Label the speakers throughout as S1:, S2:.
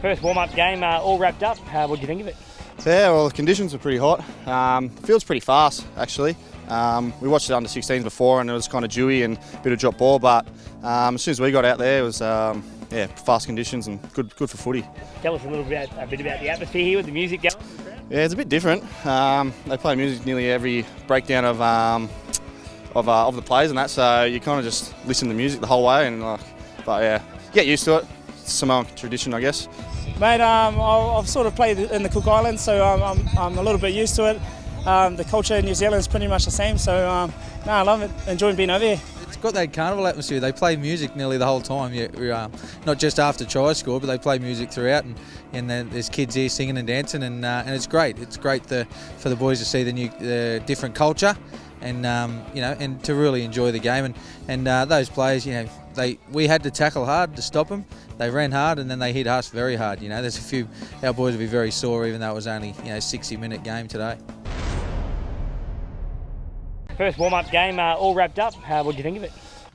S1: First warm-up game all wrapped up. What do you think of it?
S2: Yeah, well, the conditions were pretty hot. The field's pretty fast, actually. We watched it under 16s before, and it was kind of dewy and a bit of drop ball. But as soon as we got out there, it was fast conditions and good for footy.
S1: Tell us a bit about the atmosphere here with the music going.
S2: Yeah, it's a bit different. They play music nearly every breakdown of the plays and that, so you kind of just listen to the music the whole way. And but yeah, get used to it. It's Samoan tradition, I guess.
S3: Mate, I've sort of played in the Cook Islands, so I'm a little bit used to it. The culture in New Zealand is pretty much the same, so I love it. Enjoying being over here.
S4: It's got that carnival atmosphere. They play music nearly the whole time. Not just after try score, but they play music throughout, and then there's kids here singing and dancing, and it's great. It's great for the boys to see the different culture, and and to really enjoy the game. And those players, we had to tackle hard to stop them. They ran hard and then they hit us very hard. There's a few, our boys will be very sore, even though it was only a 60-minute game today.
S1: First warm-up game all wrapped up. What do you think of it?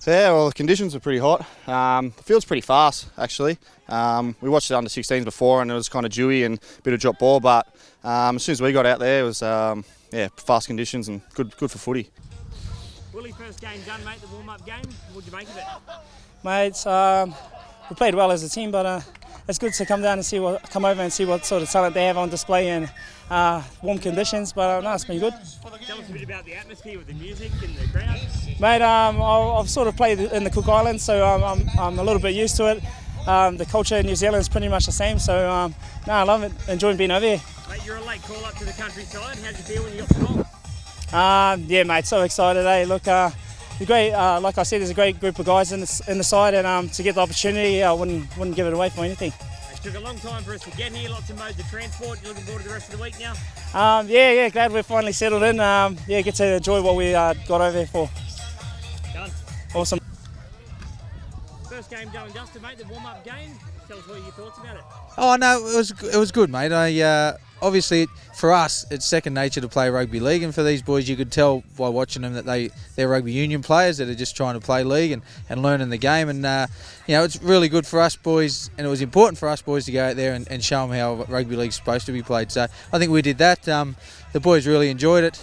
S2: Yeah, well, the conditions were pretty hot. The field's pretty fast, actually. We watched it under 16s before, and it was kind of dewy and a bit of drop ball. But as soon as we got out there, it was fast conditions and good for footy.
S1: Willie, first game done, mate. The warm-up game. What did you make of it?
S3: Mate, we played well as a team, but it's good to come over and see what sort of talent they have on display in warm conditions. But no, it's been good.
S1: Tell us a bit about the atmosphere with the music and the crowd.
S3: Mate, I've sort of played in the Cook Islands, so I'm a little bit used to it. The culture in New Zealand is pretty much the same, so I love it. Enjoying being over here.
S1: Mate, you're a late call up to the countryside. How did you feel when you got the call?
S3: Yeah, mate, so excited. Look, great. Like I said, there's a great group of guys in the side, and to get the opportunity, I wouldn't give it away for anything.
S1: It took a long time for us to get here. Lots of modes of transport. You looking forward to the rest of the week now?
S3: Yeah, glad we're finally settled in. Get to enjoy what we got over here for.
S1: Done.
S3: Awesome.
S1: First game done and dusted, mate. The warm-up game. Tell us what your thoughts about it.
S4: Oh no, it was good, mate. Obviously for us it's second nature to play rugby league, and for these boys you could tell by watching them that they're rugby union players that are just trying to play league and learning the game. And it's really good for us boys, and it was important for us boys to go out there and show them how rugby league's supposed to be played. So I think we did that. The boys really enjoyed it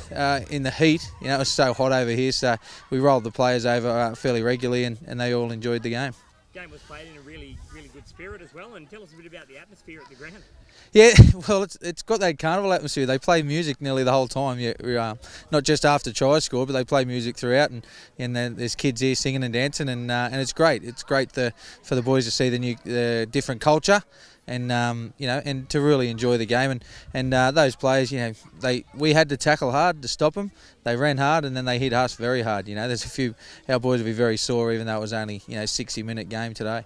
S4: in the heat. It was so hot over here, so we rolled the players over fairly regularly, and they all enjoyed the game.
S1: Game was played in a really good spirit as well. And tell us a bit about the atmosphere at the ground.
S4: Yeah, well, it's got that carnival atmosphere. They play music nearly the whole time. Not just after try score, but they play music throughout, and then there's kids here singing and dancing, and it's great. It's great for the boys to see the different culture, and and to really enjoy the game. And those players, we had to tackle hard to stop them. They ran hard and then they hit us very hard. There's a few, our boys will be very sore, even though it was only a 60-minute game today.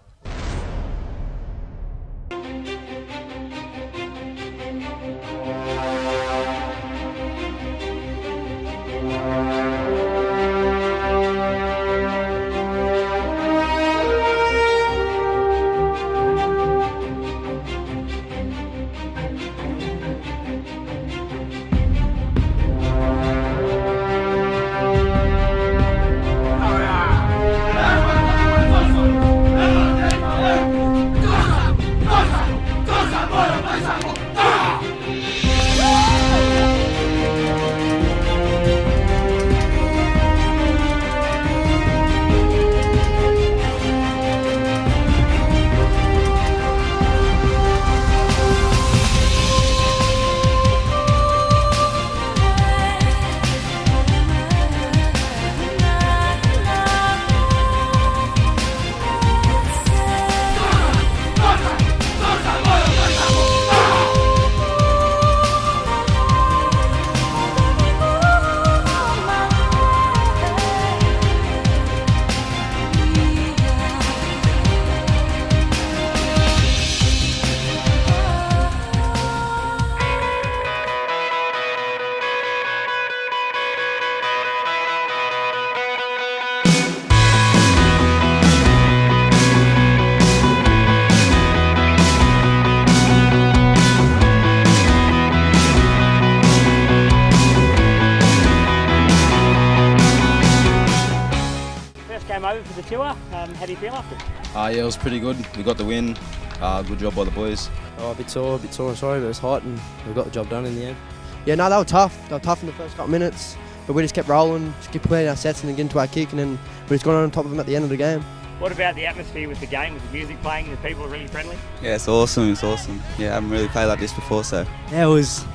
S1: game over for the tour. How do you feel after it?
S5: Yeah, it was pretty good. We got the win. Good job by the boys.
S6: Oh, a bit sore and sorry, but it was hot and we got the job done in the end. Yeah, no, they were tough. They were tough in the first couple of minutes, but we just kept rolling, just kept playing our sets and then getting to our kick, and then we just got on top of them at the end of the game.
S1: What about the atmosphere with the game, with the music playing, the people are really friendly?
S5: Yeah, it's awesome. It's awesome. Yeah, I haven't really played like this before, so.
S7: Yeah, it was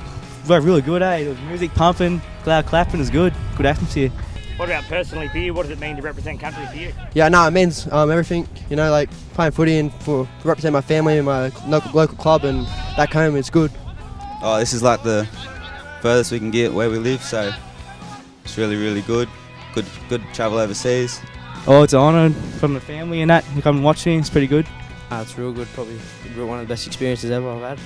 S7: really good, eh? There was music pumping, crowd clapping, it was good. Good atmosphere.
S1: What about personally for you? What does it mean to represent country for you?
S6: Yeah, no, it means everything, you know, like playing footy and to represent my family and my local club and back home, it's good.
S5: Oh, this is like the furthest we can get where we live, so it's really, really good. Good travel overseas.
S7: Oh, it's an honour from the family and that to come and watch me. It's pretty good.
S6: It's real good, probably one of the best experiences ever I've had.